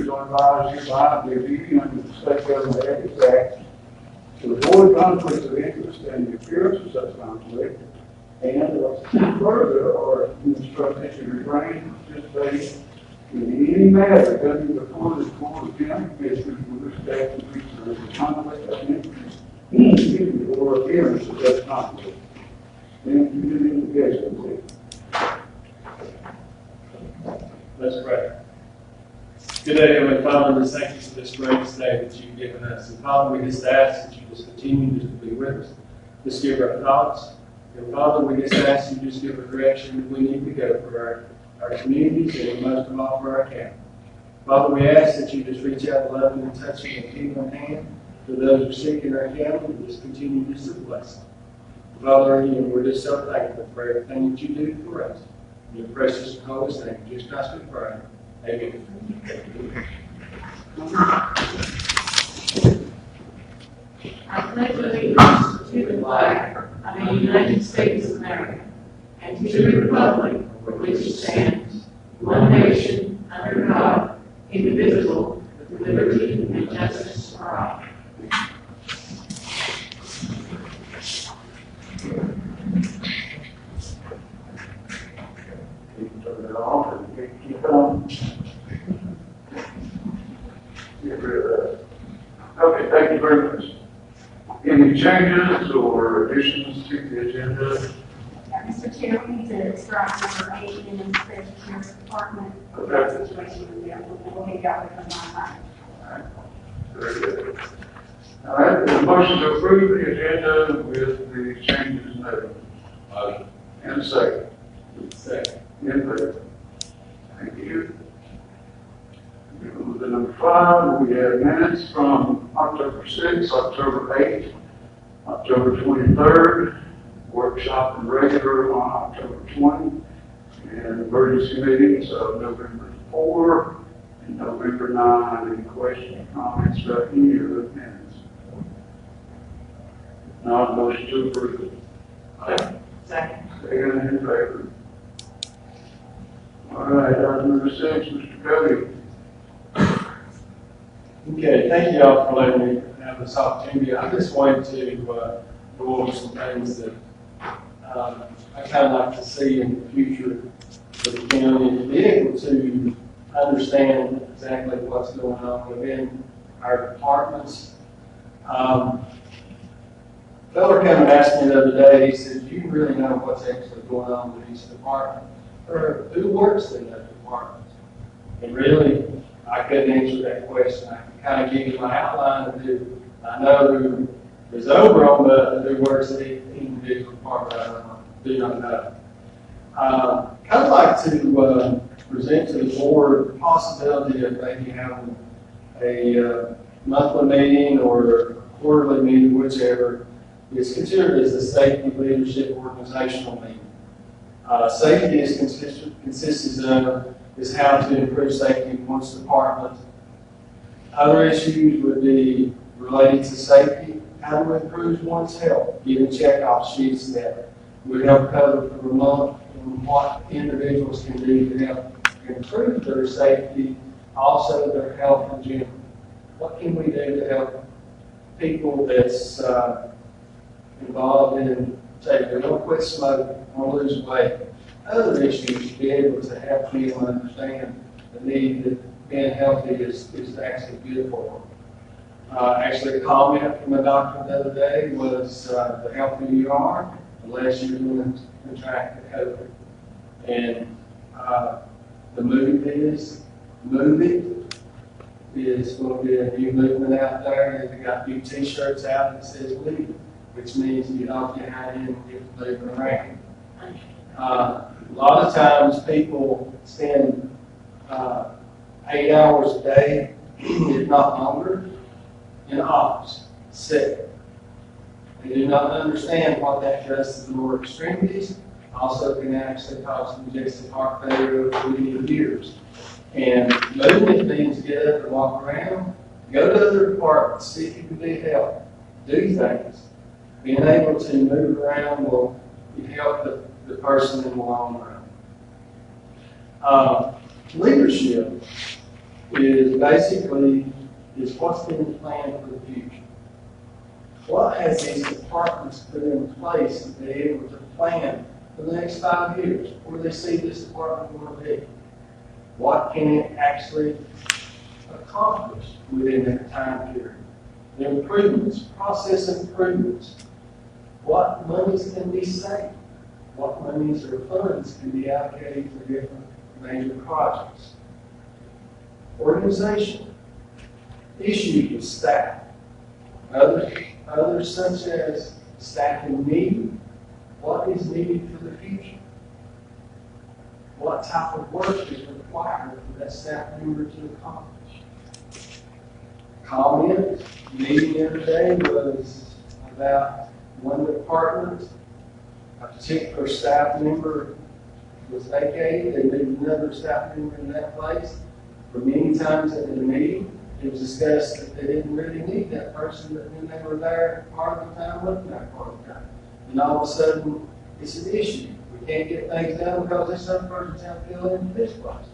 is advised hereby the duty under the State Government Ethics Act to avoid conflicts of interest and the appearance of such conflict, and further are instructed to refrain from participating in any matter coming before the Court of County Commissioners with respect to research of conflict of interest or appearance of such conflict. Then committing the excellency. Let's pray. Good day, Heavenly Father. We thank you for this great day that you've given us. And Father, we just ask that you just continue to be with us. Just give our thoughts. And Father, we just ask you just give a direction that we need to go for our communities and most of all for our county. Father, we ask that you just reach out loving and touching and healing hand to those who are sick in our county and just continue just to bless them. Father, again, we're just so thankful for everything that you do for us. In your precious and holy name, Jesus Christ we pray. Amen. I pledge allegiance to the flag of the United States of America and to the republic for which it stands, one nation, under God, indivisible, with liberty and justice for all. Turn it off and keep on. Get rid of that. Okay, thank you very much. Any changes or additions to the agenda? Mr. Chair, we need to strike number 8 in the Special Sheriff's Department. Okay. Situation in there. We'll take out the combined. All right. Very good. All right, the motion to approve the agenda with the changes noted. Motion. And a second. Second. In favor. Thank you. Moving to number 5, we have minutes from October 6th, October 8th, October 23rd, workshop and regular on October 20, and emergency meetings of November 4 and November 9. Any questions, comments about any of the minutes? Not motion to approve. Second. Second in favor. All right, item number 6, Mr. Cody. Okay, thank you all for letting me have this opportunity. I just wanted to go over some things that I kind of like to see in the future for the county, to be able to understand exactly what's going on within our departments. Fellow came and asked me the other day, he said, do you really know what's actually going on with each department? Or who works in that department? And really, I couldn't answer that question. I can kind of give you my outline of who I know who is over on who works in each individual department. I do not know. Kind of like to present to the board the possibility of maybe having a monthly meeting or a quarterly meeting, whichever is considered as a safety leadership organizational meeting. Safety is consists of is how to improve safety in one's department. Other issues would be related to safety, how to improve one's health, giving checkoff sheets that would help cover for a month and what individuals can do to help improve their safety, also their health in general. What can we do to help people that's involved in, say, they want to quit smoking, want to lose weight? Other issues to be able to help people understand the need that being healthy is actually good for them. Actually, a comment from a doctor the other day was the healthier you are, the less you're going to contract the COVID. And the movie is going to be a new movement out there. They've got new T-shirts out that says "Leave," which means you don't get high in and get moving around. A lot of times people spend 8 hours a day, if not longer, in office, sick. They do not understand what that does to the lower extremities. Also can actually cause congestive heart failure over many years. And movement means get up and walk around, go to other departments, see if you can be helped, do things. Being able to move around will help the person in the long run. Leadership. is basically what's been planned for the future. What has these departments put in place to be able to plan for the next 5 years? Where they see this department going to be? What can it actually accomplish within that time period? The improvements, process improvements. What monies can be saved? What monies or funds can be allocated for different major projects? Organization. Issues with staff. Others such as staffing need. What is needed for the future? What type of work is required for that staff member to accomplish? Comment. Meeting the other day was about one department. A particular staff member was vacated. They moved another staff member in that place. For many times at the meeting, it was discussed that they didn't really need that person, but when they were there part of the time, wasn't there part of the time. And all of a sudden, it's an issue. We can't get things done because this other person's out filling in this place.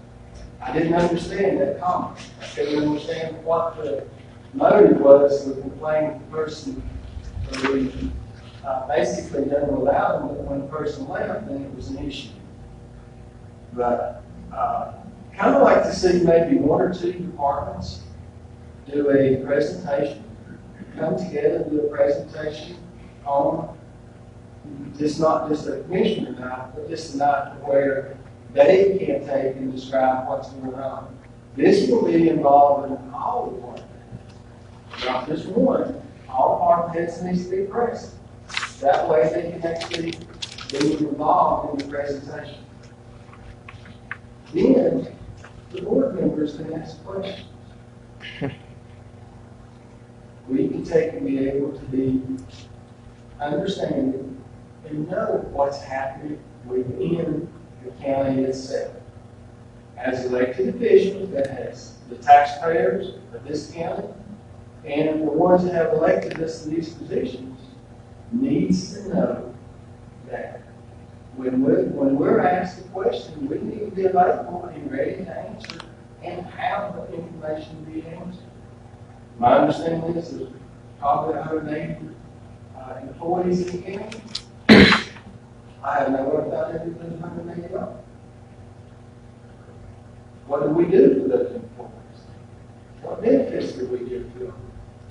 I didn't understand that comment. I couldn't understand what the motive was with complaining the person. So we basically didn't allow them, but when the person left, then it was an issue. But kind of like to see maybe one or two departments do a presentation, come together and do a presentation on just not just a commissioner night, but just a night where they can take and describe what's going on. This will be involving all departments, not just one. All department heads needs to be present. That way they can actually be involved in the presentation. Then the board members can ask questions. We can take and be able to be understanding and know what's happening within the county itself. As elected officials, that has the taxpayers of this county and the ones that have elected us to these positions needs to know that when we're asked a question, we need to be available and ready to answer and have the information to be answered. My understanding is there's probably 180 employees in the county. I have no idea about everything 180 are. What do we do for those employees? What benefits do we give to them?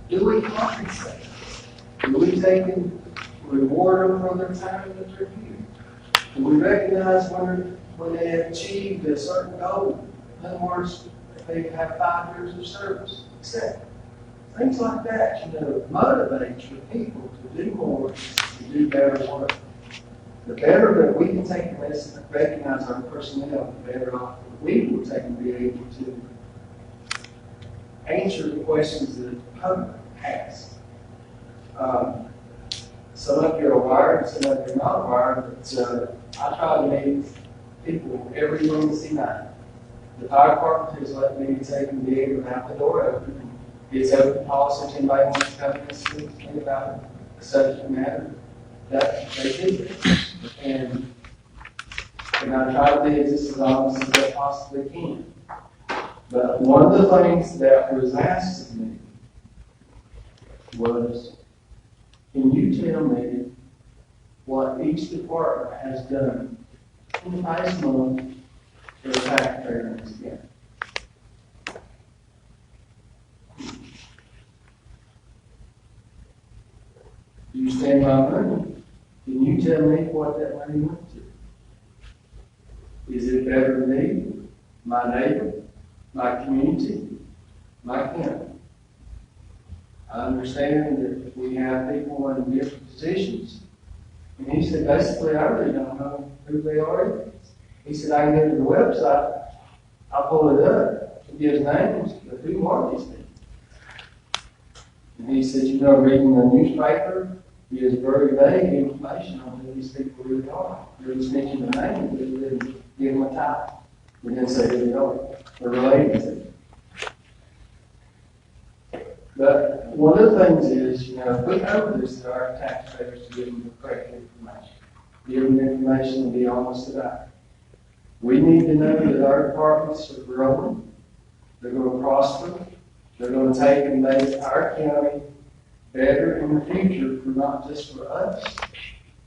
Do we compensate? Do we take and reward them for their time that they're here? Do we recognize when they have achieved a certain goal? In other words, if they have 5 years of service, etc. Things like that, motivates your people to do more, to do better work. The better that we can take and recognize our personnel, the better off we will take and be able to answer the questions that the public has. Some of you are wired, some of you are not wired, but I try to meet people every Wednesday night. The fire department has let me take and be able to have the door open. It's open policy if anybody wants to come and speak to me about the subject matter that they do. And I try to be as honest as I possibly can. But one of the things that was asked of me was, can you tell me what each department has done in the past month for the taxpayer in this county? Do you stand by money? Can you tell me what that money went to? Is it better than me, my neighbor, my community, my county? I understand that we have people in different positions. And he said, basically, I really don't know who they are. He said, I can go to the website, I'll pull it up, it gives names, but who are these people? And he said, reading the newspaper gives very vague information on who these people really are. They just mention the name, but they didn't give them a title. They didn't say who they are. They're related to them. But one of the things is, we owe this to our taxpayers to give them the correct information. Give them information and be honest about it. We need to know that our departments are growing. they're going to prosper, they're going to take and make our county better in the future, for not just for us,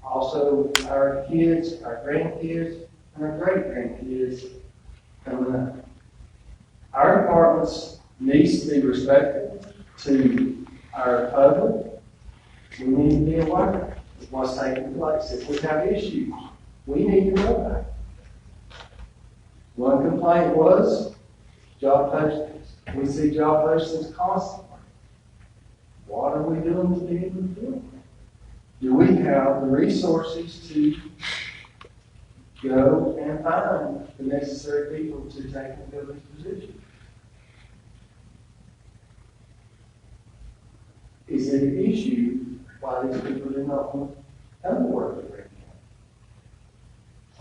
also our kids, our grandkids, and our great-grandkids coming up. Our departments needs to be respectful to our public. We need to be aware of what's taking place. If we have issues, we need to know about it. One complaint was job postings. We see job postings constantly. What are we doing to be able to do it? Do we have the resources to go and find the necessary people to take and fill these positions? Is it an issue why these people do not want to come to work with Grant County?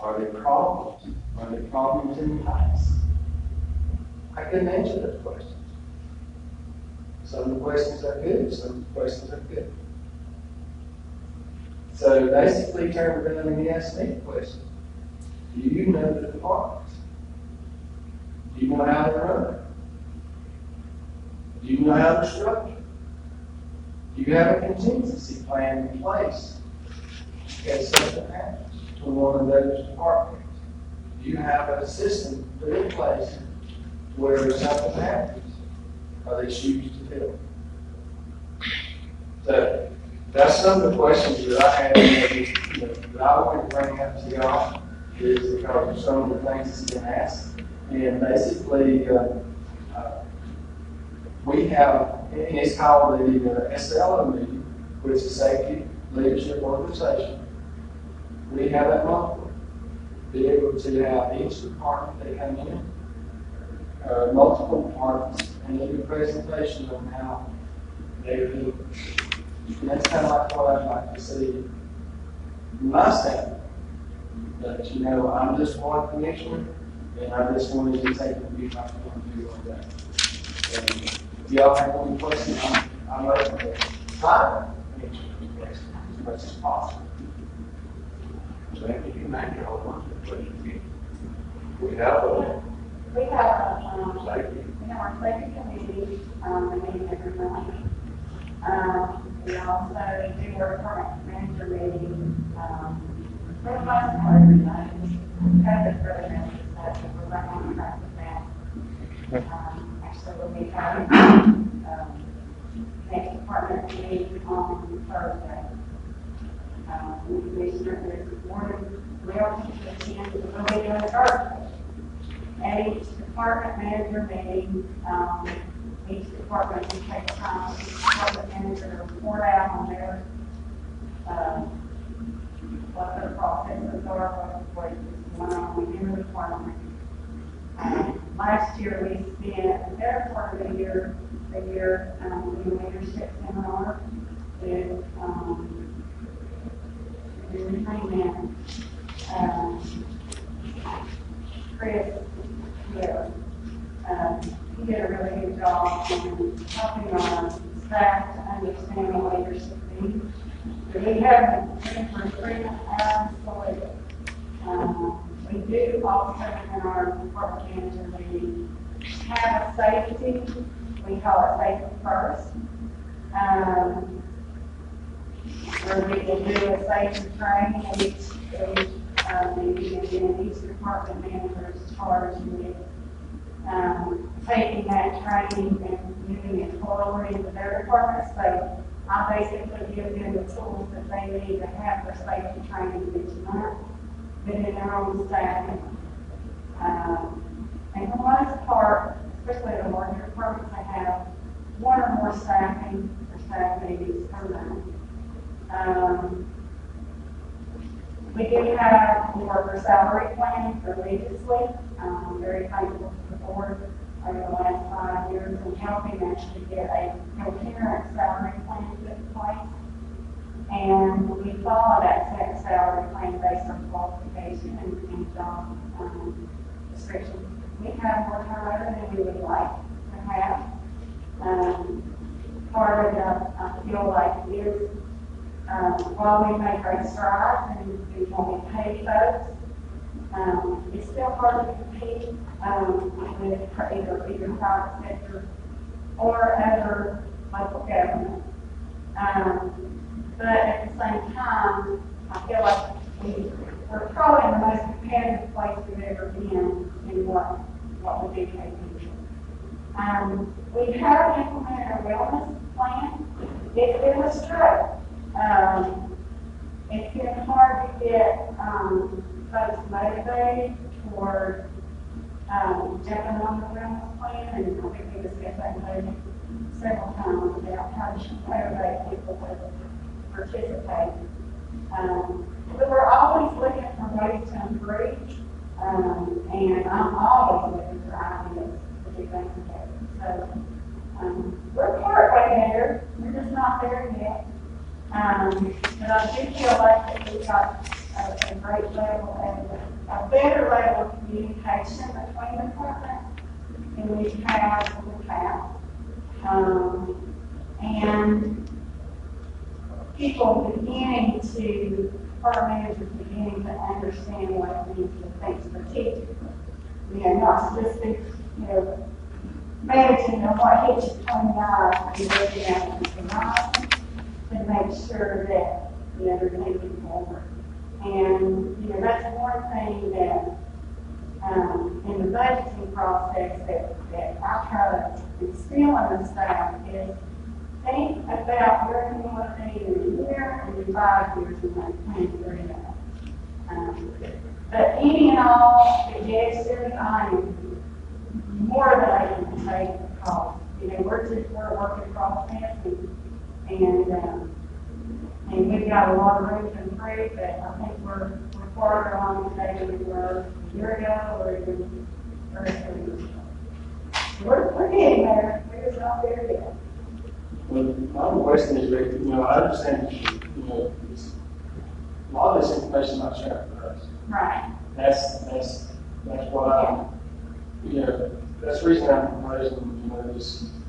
Are there problems? Are there problems in the past? I couldn't answer those questions. Some of the questions are good, some of the questions are good. So basically, turned around and he asked me the question: do you know the departments? Do you know how they run? Do you know how they're structured? Do you have a contingency plan in place in case something happens to one of those departments? Do you have a system put in place where something happens? Are they shoes to fill? So that's some of the questions that I had, that I wanted to bring up to y'all, is because of some of the things that's been asked. And basically, we have, and it's called the SLO meeting, which is Safety Leadership Organization. We have that monthly. Be able to have each department that come in, multiple departments, and give a presentation on how they're doing. And that's kind of like what I'd like to see from my standpoint. That, I'm just one commissioner, and I just wanted to take the view my point of view on that. And if y'all have any questions, I'm open to try to answer those questions as much as possible. Thank you, man. Y'all want to please. We have a We have safety. our safety committee, we meet every month. We also do our current manager meeting, for the most part every night. COVID really messes us up, we're right on track with that. Actually, we'll be having, next department meeting on Thursday. The commissioner is more than welcome to attend, we'll be doing Thursday. And each department manager meeting, each department will take time, each department manager to report out on their, what their processes are, what is going on within the department. Last year we spent their part of the year in leadership seminar with, Chris. Yeah, he did a really good job in helping our staff to understand what leadership means. But we haven't been for recruitment absolutely. We do also in our department manager meeting have a safety. We call it safety first. Where we will do a safety training each meeting, and each department manager is charged with taking that training and moving it forward into their department. So I basically give them the tools that they need to have their safety training each month within their own staffing. And for the most part, especially the larger departments, they have one or more staffing or staff meetings per month. We do have the worker salary plan religiously. I'm very thankful to the board over the last 5 years in helping actually get a coherent salary plan put in place. And we follow that salary plan based on qualification and job description. We have more turnover than we would like to have. Part of it, I feel like, is while we make great strides and we want to pay folks, It's still hard to compete with either private sector or other local government. But at the same time, I feel like we're probably in the most competitive place we've ever been in what we do pay people. We have implemented a wellness plan. It's been a struggle. It's been hard to get folks motivated toward jumping on the wellness plan, and I think we discussed that maybe several times about how to motivate people to participate. But we're always looking for ways to improve, and I'm always looking for ideas to do things better. So we're partway there. We're just not there yet. But I do feel like that we've got a great level of a better level of communication between the departments than we've had in the past. And people beginning to, department managers beginning to understand what it means to think strategically. Not just be, managing what hits you between the eyes and looking at it tonight to make sure that, they're thinking forward. And, that's one thing that, in the budgeting process that I try to instill in the staff is think about where you want to be in a year and in 5 years and make plans for that. But any and all suggestions, I am more than able to take the call. We're a work in process, and we've got a lot of room to improve, but I think we're farther along today than we were a year ago or even 3 years ago. We're getting there. We're just not there yet. Well, my question is, I understand, a lot of this information is not shared with us. Right. That's why that's the reason I'm proposing,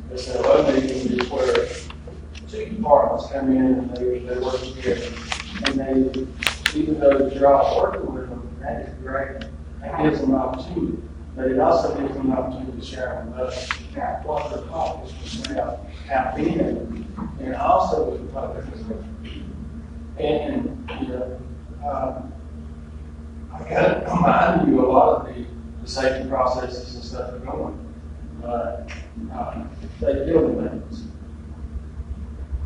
this LO meeting is where 2 departments come in and they work together. And they, even though you're all working with them, that is great. That gives them an opportunity. But it also gives them an opportunity to share with us what their accomplishments have been, and also with the public as well. And I got to remind you a lot of the safety processes and stuff are going. They deal with things.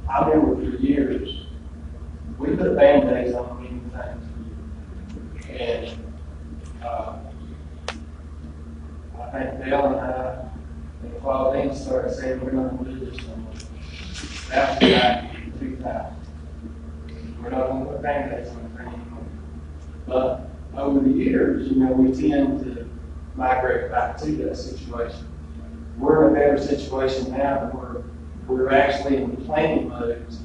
I remember for years, we put Band-Aids on many things. And I think Dale and I, and Claudine started saying, we're not going to do this anymore. That was back in 2000. We're not going to put Band-Aids on the thing anymore. But over the years, we tend to migrate back to that situation. We're in a better situation now where we're actually in the planning mode to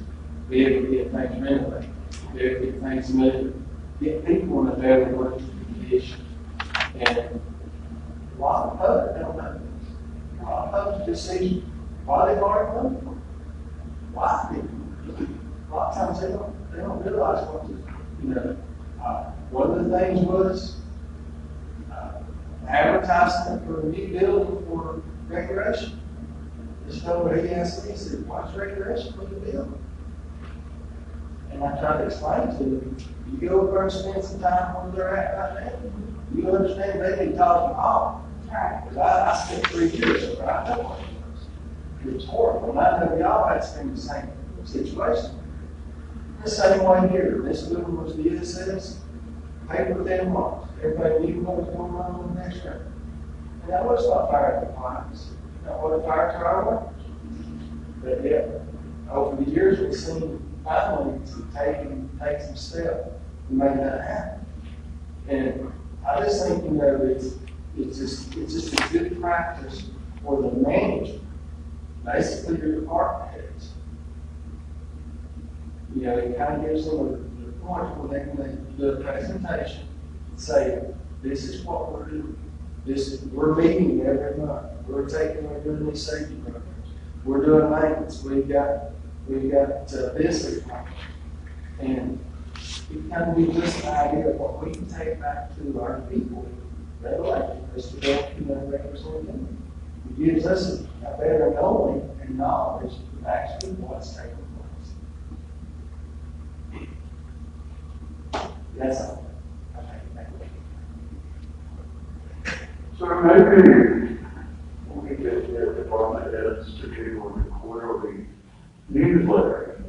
be able to get things renovated, be able to get things moved, get people in a better working condition. And a lot of folks don't know this. A lot of folks just see why they borrow money from. Why people? A lot of times they don't realize what to, one of the things was advertisement for a new building for recreation. This fellow he asked me, he said, what's recreation for the building? And I tried to explain to him, you go over and spend some time where they're at right now, you understand they need talking all. Because I spent 3 years over, I know what it was. It was horrible, and I know y'all had spent the same situation. The same way here, this building was the ESS, paper thin walls. Everybody knew what was going on in the next room. And that was not fire compliance. That wasn't fire to our workers. But yeah, over the years we've seen finally to take some steps to make that happen. And I just think, it's just a good practice for the manager, basically your department heads. It kind of gives them the point where they can do a presentation and say, this is what we're doing. We're meeting every month. We're doing these safety programs. We're doing maintenance. We've got this. And it kind of gives us an idea of what we can take back to our people that elected us to go, represent them. It gives us a better knowing and knowledge of actually what's taking place. That's all. So maybe we get the department heads to do a quarterly newsletter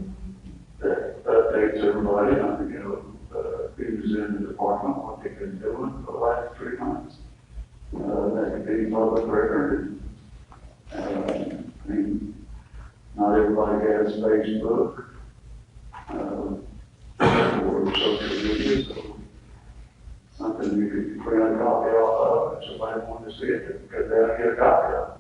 that updates everybody on, who's in the department, what they've been doing for the last 3 months. That could be public record. I mean, not everybody has Facebook or social media, so something you could print a copy off of if somebody wanted to see it, because they'll get a copy of it.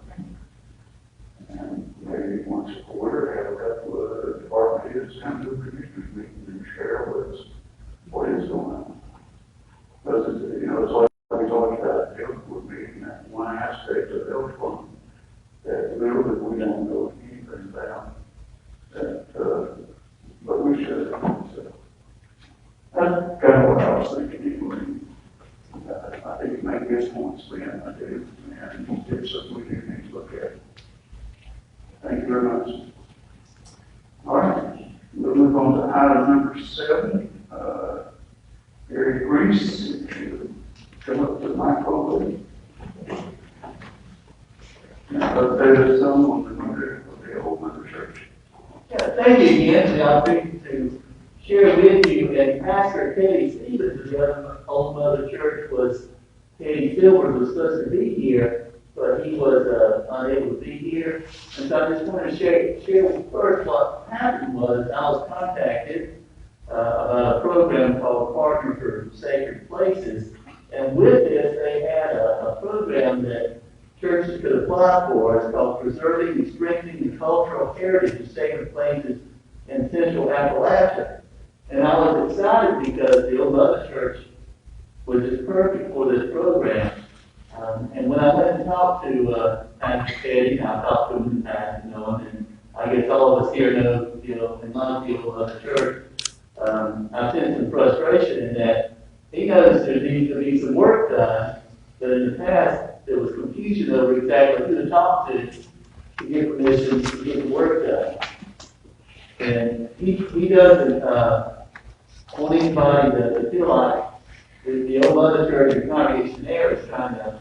And maybe once a quarter, have a couple of department heads come to a commissioners meeting and share with us what is going on. Because it's like we talked about the health board meeting, that one aspect of the health fund that literally we don't know anything about. But we should. So that's kind of what I was thinking anyway. I think it might be a point, Lynn, I do, and it's something we do need to look at. Thank you very much. All right, we'll move on to item number 7. Gary Grease, if you come up to the microphone. Update us on the old mother church. Yeah, thank you again for the opportunity to share with you. And Pastor Teddy Stevens of the Old Mother Church Teddy Silver was supposed to be here, but he was unable to be here. And so I just want to share first what happened was I was contacted about a program called Partner for Sacred Places. And with this, they had a program that churches could apply for. It's called Preserving and Strengthening the Cultural Heritage of Sacred Places in Central Appalachia. And I was excited because the Old Mother Church was just perfect for this program. And when I went and talked to Pastor Teddy, I talked to him in the past, and I guess all of us here know, and love the Old Mother Church. I sensed some frustration in that he knows there needs to be some work done, but in the past there was confusion over exactly who to talk to get permission to get the work done. And he doesn't want anybody to feel like the Old Mother Church and congregation there is trying to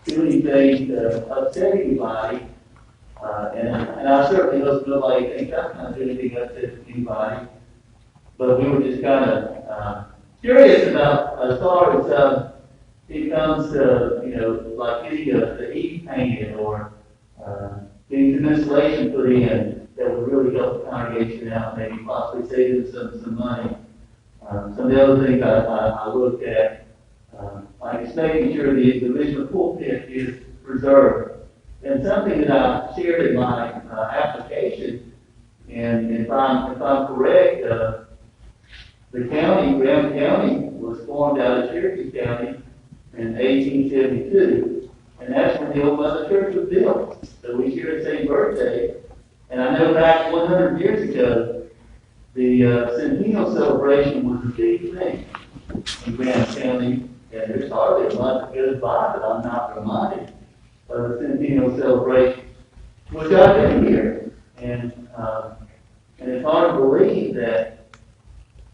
do anything to upset anybody. And I certainly don't feel like I'm trying to do anything to upset anybody. But we were just kind of curious about as far as it comes to, like getting the Eve painted or getting some installation put in that would really help the congregation out, maybe possibly save them some money. Some of the other things I looked at, like it's making sure the original pulpit is preserved. And something that I shared in my application, and if I'm correct, the county, Graham County, was formed out of Cherokee County in 1872, and that's when the Old Mother Church was built. So we share the same birthday, and I know back 100 years ago, the Centennial celebration was a big thing in Graham County, and there's hardly a month that goes by that I'm not reminded of the Centennial celebration, which I've been here, and it's hard to believe that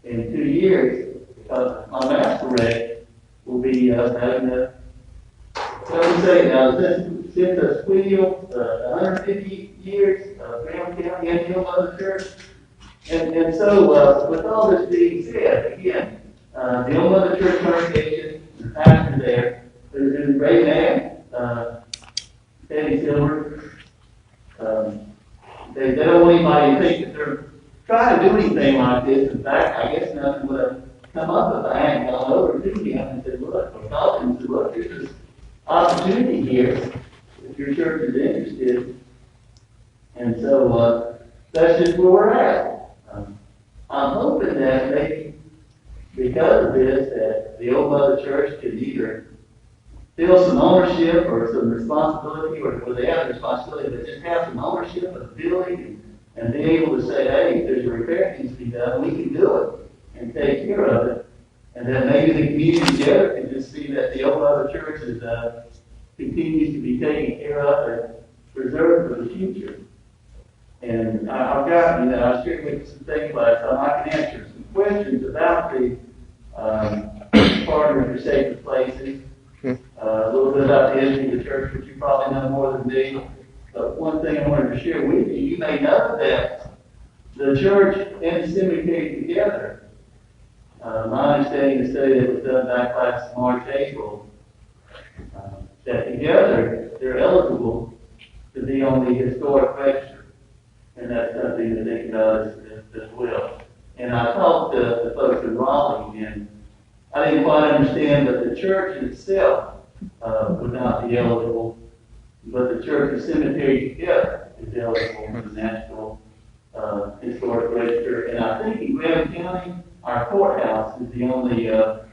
in 2 years, my math's correct, will be having a, let me say now, since the Squeal, 150 years, Graham County and the Old Mother Church. And so, with all this being said, again, the Old Mother Church congregation, the pastor there, is a great man, Teddy Silver. They don't want anybody to think that they're trying to do anything like this. In fact, I guess nothing would have come up if I hadn't gone over to him and said, look, we're talking to look, there's this opportunity here if your church is interested. And so that's just where we're at. I'm hoping that maybe because of this, that the Old Mother Church could either feel some ownership or some responsibility, or they have responsibility, but just have some ownership of the building and be able to say, hey, if there's a repair that needs to be done, we can do it. and take care of it. And then maybe the community together can just see that the old mother church is, continues to be taken care of and preserved for the future. And I've got, I'll share with you some things like, I can answer some questions about the Partner for Sacred Places. A little bit about the history of the church, which you probably know more than me. But one thing I wanted to share with you, you may know that the church and the cemetery together, my understanding is that it was done back last March, April, that together they're eligible to be on the historic register. And that's something that they does as well. And I talked to the folks in Raleigh, and I didn't quite understand that the church itself would not be eligible, but the church and cemetery together is eligible for the National Historic Register. And I think in Graham County, our courthouse is the only, our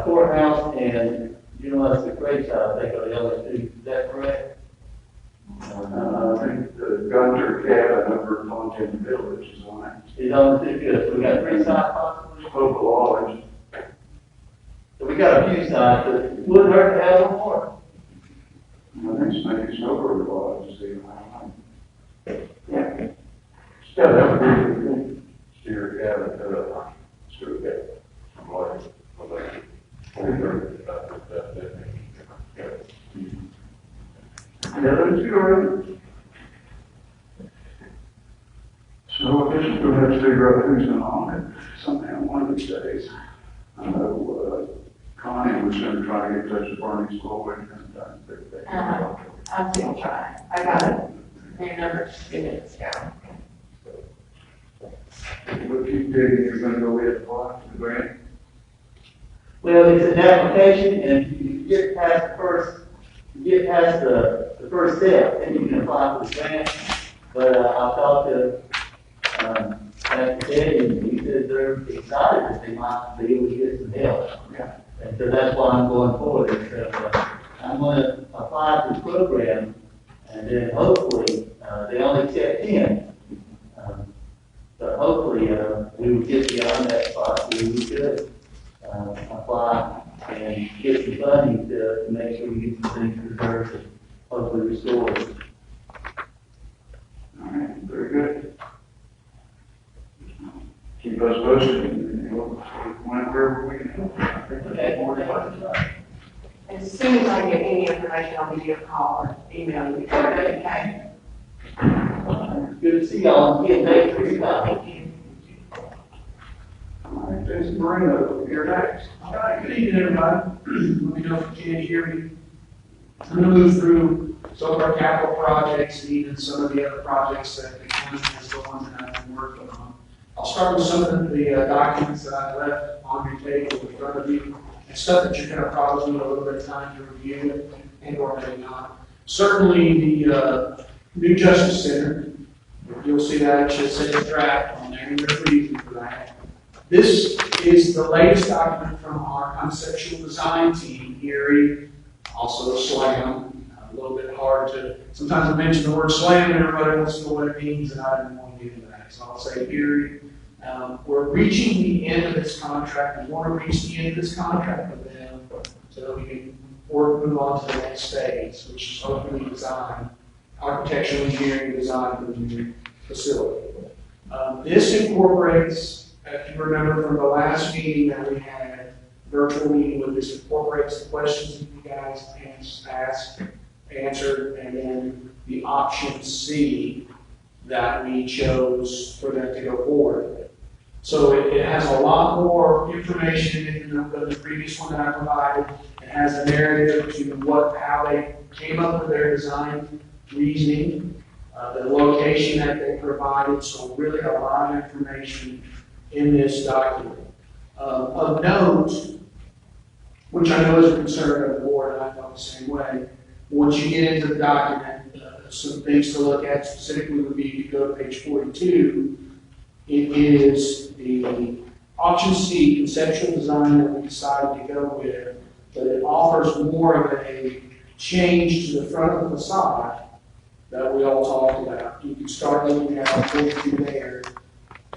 courthouse and the graveside, I think, are the other two. Is that correct? I think the Gunter cabin over in Montana Village is on it. It's on the two good. So we got 3 sites possibly. Local Lodge. So we got a few sites, but it wouldn't hurt to have one more. I think maybe Snowbird Lodge is even on it. Yeah. Yeah, that would be good. Steer cabin, steer cabin. Yeah, that's good. So I guess we'll have to figure out who's going to own it somehow one of these days. I know Connie was going to try to get in touch with Barney's Floyd and I'm still trying. I got it. Your number 2 minutes ago. we'll keep digging. You're going to go ahead and apply for the grant. Well, it's an application, and you get past the first step, and you can apply for the grant. But I talked to Pastor Teddy, and he said they're excited that they might be able to get some help. Yeah. And so that's why I'm going forward. I'm going to apply for the program, and then hopefully they only accept 10. But hopefully we will get beyond that spot where we could apply and get some funding to make sure we get some things preserved and hopefully restored. All right, very good. Keep us posted, and we'll whenever we can help. Okay. As soon as I get any information, I'll give you a call or email you. Okay. Good to see y'all. Again, thanks for your time. Thank you. All right, Jason Moreno, you're next. All right, good evening, everybody. Let me know if you can't hear me. I'm going to move through some of our capital projects and even some of the other projects that the county has going that I've been working on. I'll start with some of the documents that I left on your table in front of you, and stuff that you're going to probably need a little bit of time to review and or maybe not. Certainly the new Justice Center, you'll see that it should say the draft on there, and there's a reason for that. This is the latest document from our conceptual design team, Erie, also SLAM. A little bit hard to, sometimes I mention the word SLAM and everybody wants to know what it means, and I didn't want to get into that. So I'll say Erie. We're reaching the end of this contract. We want to reach the end of this contract with them so that we can move on to the next phase, which is hopefully design, architectural engineering design for the new facility. This incorporates, if you remember from the last meeting that we had, virtual meeting with this, incorporates the questions that you guys asked, answered, and then the option C that we chose for them to go forward with. So it has a lot more information in than the previous one that I provided. It has a narrative to how they came up with their design reasoning, the location that they provided, so really a lot of information in this document. Of note, which I know is a concern of the board, and I felt the same way, once you get into the document, some things to look at specifically would be, if you go to page 42, it is the option C, conceptual design that we decided to go with, but it offers more of a change to the front of the facade that we all talked about. You can start looking at our 42 there,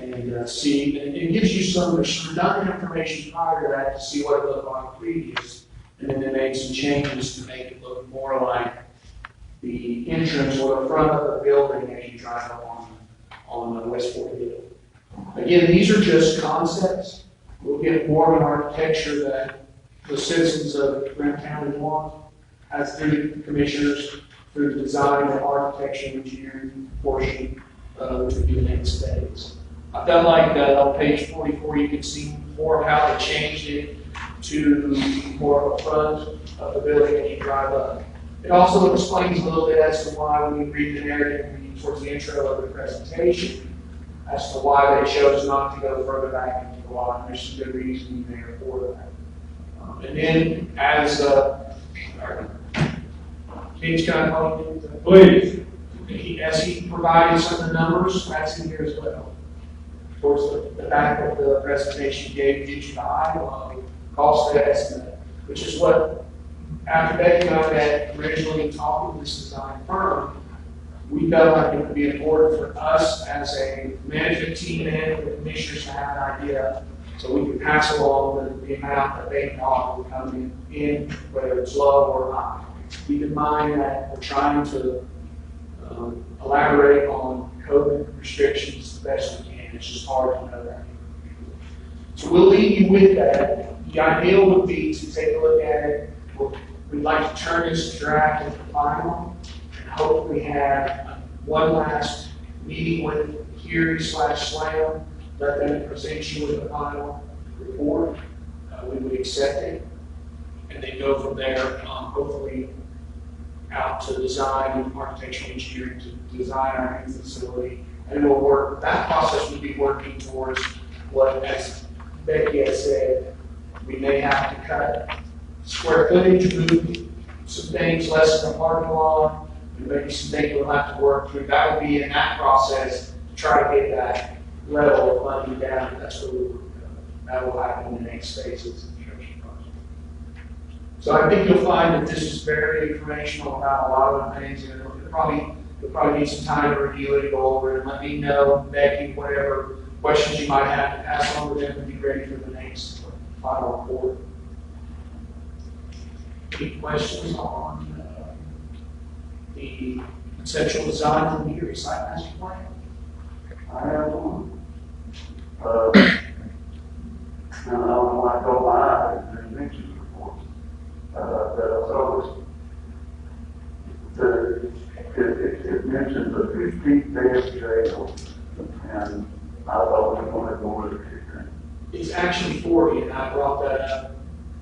and see, and it gives you some redundant information prior to that to see what it looked like previous. And then they made some changes to make it look more like the entrance or the front of the building as you drive up on West Fort Hill. Again, these are just concepts. We'll get more of an architecture that the citizens of Grant County want, as through the commissioners, through the design and architecture and engineering portion, which would be the next phase. I felt like on page 44, you can see more of how they changed it to more of a front of the building as you drive up. It also explains a little bit as to why when you read the narrative towards the intro of the presentation, as to why they chose not to go further back into the lot. There's some good reasoning there for that. And then as James kind of please, as he provided some of the numbers, that's in here as well. Towards the back of the presentation gives you the high level cost estimate, which is what, after Becky and I had originally talked with this design firm, we felt like it would be important for us as a management team and the commissioners to have an idea so we could pass along the amount that they thought would come in, whether it's low or high. Keep in mind that we're trying to elaborate on COVID restrictions the best we can. It's just hard to know that. So we'll leave you with that. The ideal would be to take a look at it. We'd like to turn this draft into final and hopefully have one last meeting with hearing/slam, let them present you with a final report. We would accept it and then go from there, hopefully out to design and architectural engineering to design our new facility. And we'll work, that process will be working towards what, as Becky has said, we may have to cut square footage, move some things less than a parking lot, and maybe some things we'll have to work through. That would be in that process to try to get that level of funding down. That's what that will happen in the next phase of the construction project. So I think you'll find that this is very informational about a lot of the things. You'll probably need some time to review it, go over it, and let me know, Becky, whatever questions you might have to pass on to them and be ready for the next final report. Any questions on the conceptual design for the Erie Site Master Plan? I have one. And I don't know, I go by and mention before. It mentions a 15-bed jail, and I thought we wanted to go with it. It's actually 40, and I brought that up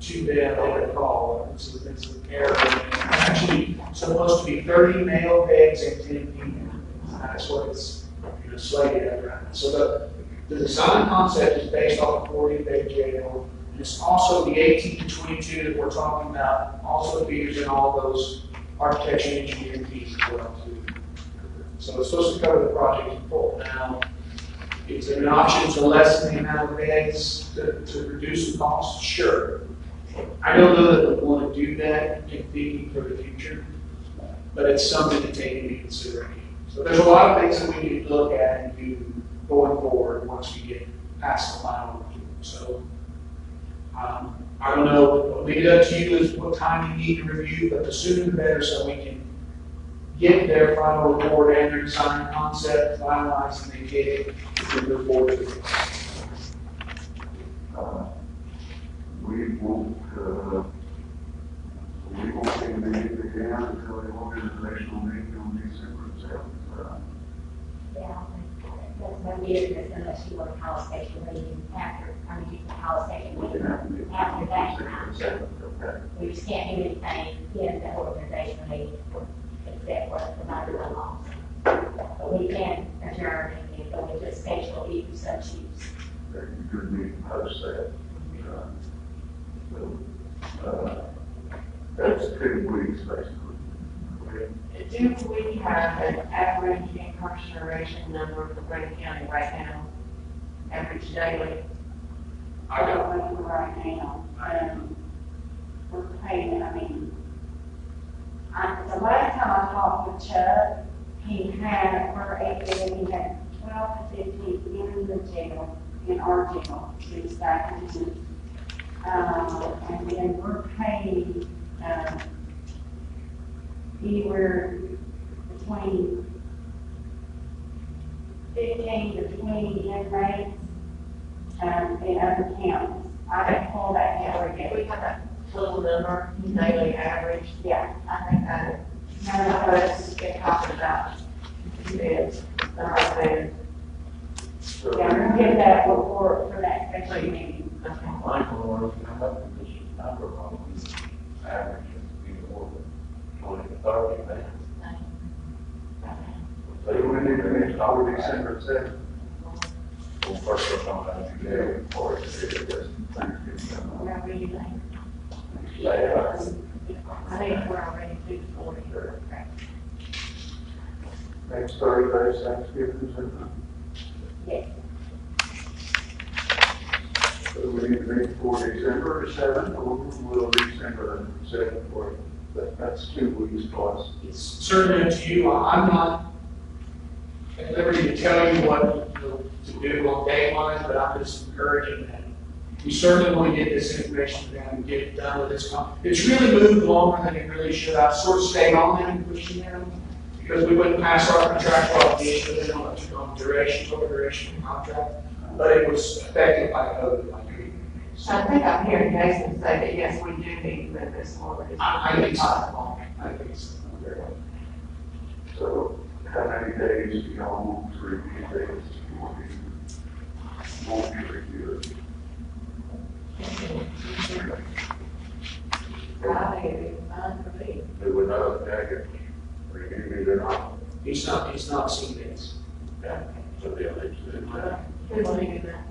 to them on the call. It's an error. It's actually supposed to be 30 male beds and 10 female. That's what it's slated at right now. So the design concept is based off a 40-bed jail. And it's also the 18 to 22 that we're talking about, also features in all those architecture and engineering fees as well, too. So it's supposed to cover the project in full. Now, is there an option to lessen the amount of beds to reduce the cost? Sure. I don't know that we want to do that in thinking for the future, but it's something to take into consideration. So there's a lot of things that we need to look at and do going forward once we get past the final review. So I don't know, I'll leave it up to you as what time you need to review, but the sooner the better so we can get their final report and their design concept finalized and they get it and move forward with it. We won't convene again until the organizational meeting on December 7th. Yeah, that's no business unless you want to call a special meeting after, you can call a special meeting after that. We just can't do anything in the organizational meeting except for the matter of law. But we can adjourn and go into a special if you so choose. You could meet post that. That's 2 weeks basically. Do we have an average incarceration number for Grant County right now? Average daily? I don't know right now. We're paying, the last time I talked with Chuck, he had, for 8 days, he had 12 to 15 in the jail, in our jail, in Stafford. And then we're paying, anywhere between 15 to 20 inmates, in other counties. I don't pull that number We again. have a total number, daily average. Yeah, I think that none of us get talked about beds, right there. yeah, we'll get that report for that special meeting. Michael, or if you come up with this number of average, it'd be more than 20 to 30, man. So we need to finish over December 7th. Well, first of all, I think they're for it, it's just Thanksgiving. What do you think? Yeah. I think we're already 240. Next Thursday, Thanksgiving, isn't Yes. it? So we need to meet for December 7th, or will December 7th, or that's 2 weeks plus. It's certainly up to you. I'm not at liberty to tell you what to do on day one, but I'm just encouraging that we certainly want to get this information to them and get it done with this. It's really moved longer than it really should. I've sort of stayed on them and pushing them because we wouldn't pass our contractual obligation with them on duration, over duration of contract, but it was affected by COVID. So I think I'm hearing Jason say that, yes, we do need to move this forward. I think so. I think so. So how many days do y'all want to review this? Want to review it? I think it'd be fine for me. Do another package, review it or not. He's not seen this. Yeah, so they'll need to do that. We want to do that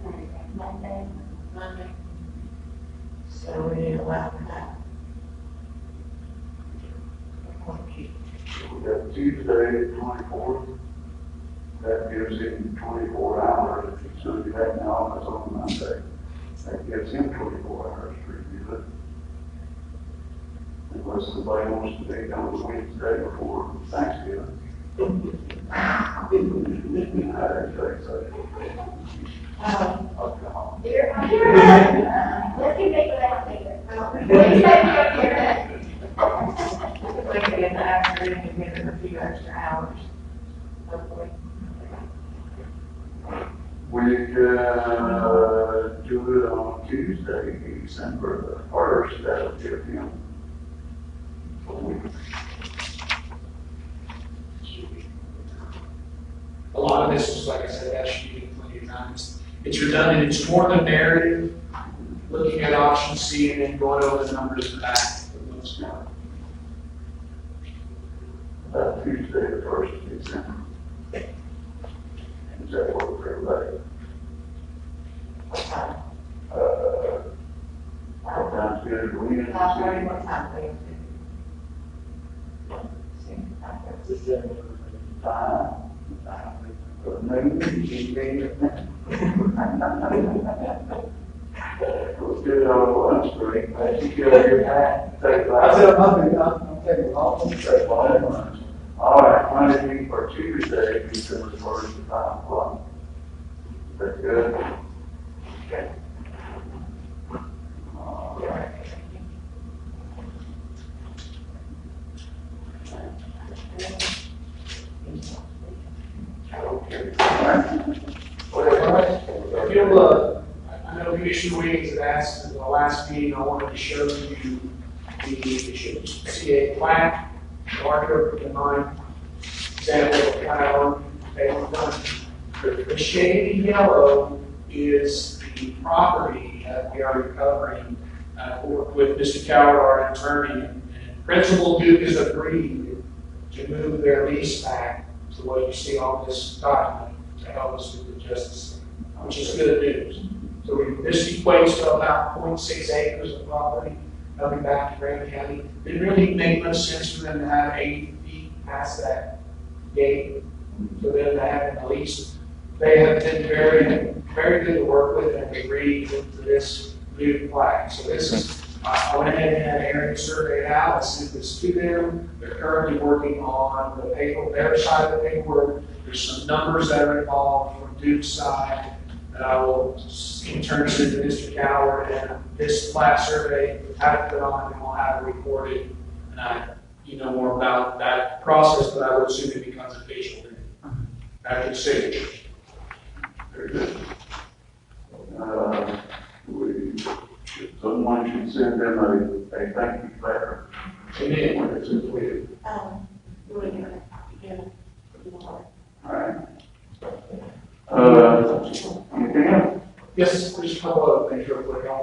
Monday. Monday. So we need to allow for that. We got Tuesday, the 24th. That gives him 24 hours. If he's going to be back in the office on Monday, that gives him 24 hours to review it. Unless somebody wants to be on the Wednesday before Thanksgiving. I didn't think so. Here, let's get back to that later. We can get the afternoon and get it a few extra hours, hopefully. We could do it on Tuesday, December the 1st. That'll give him a week. A lot of this is, like I said, that should be plenty of time. It's redundant, it's more the narrative, looking at option C and then going over the numbers in the back for the most part. Tuesday, the 1st of December. Is that work for everybody? What time's good for Wednesday? What time do you do? Five. For noon, you can get Let's do it on lunch break. You get out your hat, take a I lunch. said, I'm taking off. Take a lunch. All right, Monday or Tuesday, December 1st at 5 o'clock. That's good? Okay. All right. Okay. If you'll, I know Commissioner Williams had asked in the last meeting, I wanted to show you you should see a plaque, marker in mind, example of how they were done. The shaded yellow is the property that we are recovering with Mr. Coward, our attorney. And Principal Duke has agreed to move their lease back to what you see on this document to help us with the justice, which is good news. So this equates to about 0.6 acres of property coming back to Grant County. It really made much sense for them to have 80 feet past that gate, for them to have at least. They have been very, very good to work with and agreed to this new plaque. So this is, I went ahead and had Aaron survey it out. I sent this to them. They're currently working on the paper, their side of the paperwork. There's some numbers that are involved from Duke's side. that I will in turn send to Mr. Coward, and this last survey, have it put on, and we'll have it recorded, and you know more about that process, but I would assume it becomes official after the signature. Very good. Someone should send them a thank you letter Amen. when it's completed. You would give it, yeah. All right. Anything else? Yes, just a couple other things real quick. Okay.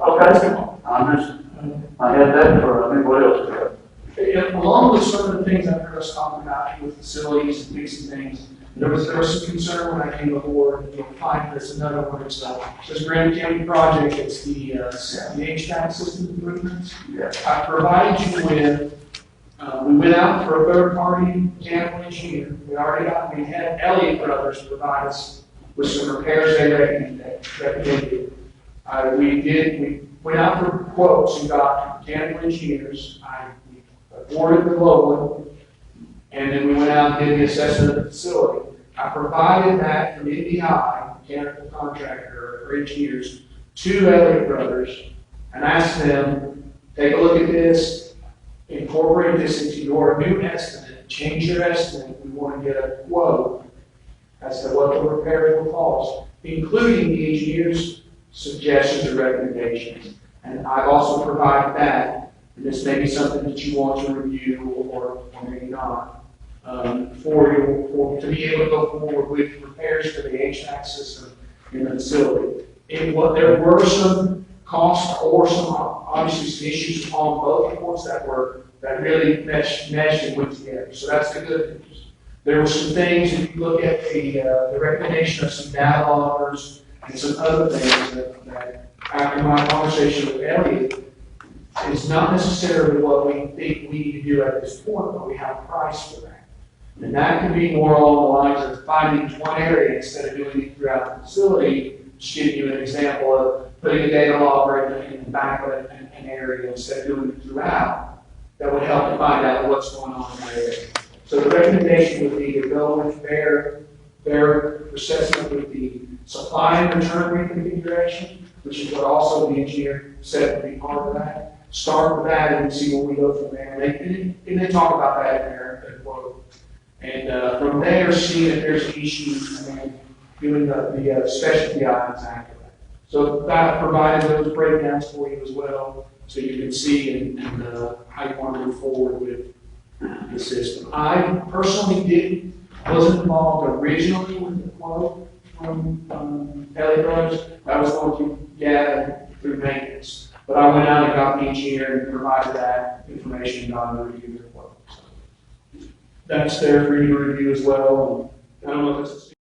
I had that for, I think, what else we have? And along with some of the things I've heard us talking about with facilities and fixing things, there was some concern when I came aboard, and you'll find there's another one, it's this Grand County project, it's the HVAC system improvements. Yeah. I provided you with, we went out for a third-party mechanical engineer. We had Elliott Brothers provide us with some repairs they recommended. We went out for quotes and got mechanical engineers. We awarded the low one, and then we went out and did the assessment of the facility. I provided that from NDI, mechanical contractor or engineers, to Elliott Brothers, and asked them, take a look at this, incorporate this into your new estimate, change your estimate. We want to get a quote as to what the repairs will cost, including the engineer's suggestions or recommendations. And I've also provided that, and this may be something that you want to review or maybe not, to be able to go forward with repairs to the HVAC system in the facility. There were some costs or obviously some issues on both reports that really meshed and went together. So that's the good news. There were some things, if you look at the recommendation of some data loggers and some other things that after my conversation with Elliot, it's not necessarily what we think we need to do at this point, but we have a price for that. And that can be more along the lines of finding one area instead of doing it throughout the facility. Just giving you an example of putting a data logger in the back of an area instead of doing it throughout. That would help to find out what's going on in that area. So the recommendation would be to go with their assessment with the supply and return reconfiguration, which is what also the engineer said would be part of that. Start with that and see where we go from there. And they talk about that in their quote. And from there, see if there's issues and doing the specialty items after that. So that provided those breakdowns for you as well, so you can see and how you want to move forward with the system. I personally wasn't involved originally with the quote from Elliott Brothers. I was going to gather through maintenance. But I went out and got the engineer and provided that information and got a review of the quote. So that's there for you to review as well. I don't know if it's